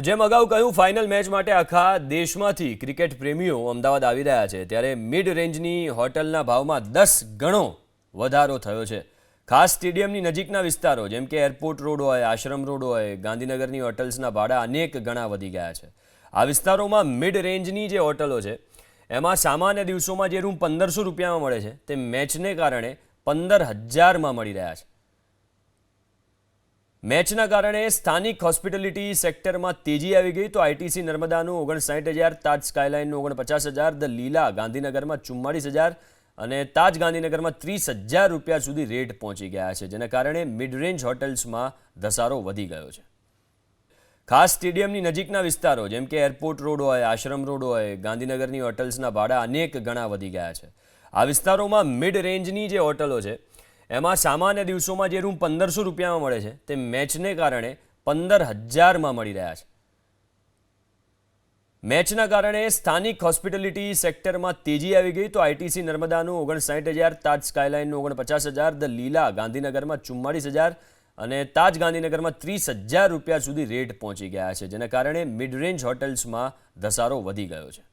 તો જેમ અગાઉ કહ્યું, ફાઇનલ મેચ માટે આખા દેશમાંથી ક્રિકેટ પ્રેમીઓ અમદાવાદ આવી રહ્યા છે, ત્યારે મિડ રેન્જની હોટલના ભાવમાં 10 ગણો વધારો થયો છે. ખાસ સ્ટેડિયમની નજીકના વિસ્તારો જેમ કે એરપોર્ટ રોડ હોય, આશ્રમ રોડ હોય, ગાંધીનગરની હોટલ્સના ભાડા અનેક ગણા વધી ગયા છે. આ વિસ્તારોમાં મિડ રેન્જની જે હોટલો છે એમાં સામાન્ય દિવસોમાં જે રૂમ 1500 રૂપિયામાં મળે છે તે મેચને કારણે 15,000માં મળી રહ્યા છે. મેચના કારણે સ્થાનિક હોસ્પિટાલિટી સેક્ટરમાં તેજી આવી ગઈ. તો આઈટીસી નર્મદાનું 59,000, તાજ સ્કાયલાઇનનું 49,000, ધ લીલા ગાંધીનગરમાં 44,000 અને તાજ ગાંધીનગરમાં 30,000 રૂપિયા સુધી રેટ પહોંચી ગયા છે, જેના કારણે મિડ રેન્જ હોટલ્સમાં ધસારો વધી ગયો છે. ખાસ સ્ટેડિયમની નજીકના વિસ્તારો જેમ કે એરપોર્ટ રોડ હોય, આશ્રમ રોડ હોય, ગાંધીનગરની હોટલ્સના ભાડા અનેક ગણા વધી ગયા છે. આ વિસ્તારોમાં મિડ રેન્જની જે હોટલો છે એમાં સામાન્ય દિવસોમાં જે રૂમ 1500 રૂપિયામાં મળે છે તે મેચને કારણે 15,000માં મળી રહ્યા છે. મેચના કારણે સ્થાનિક હોસ્પિટાલિટી સેક્ટરમાં તેજી આવી ગઈ. તો આઈટીસી નર્મદાનું 59,000, તાજ સ્કાયલાઇનનું 49,000, ધ લીલા ગાંધીનગરમાં 44,000 અને તાજ ગાંધીનગરમાં 30,000 રૂપિયા સુધી રેટ પહોંચી ગયા છે, જેના કારણે મિડ રેન્જ હોટલ્સમાં ધસારો વધી ગયો છે.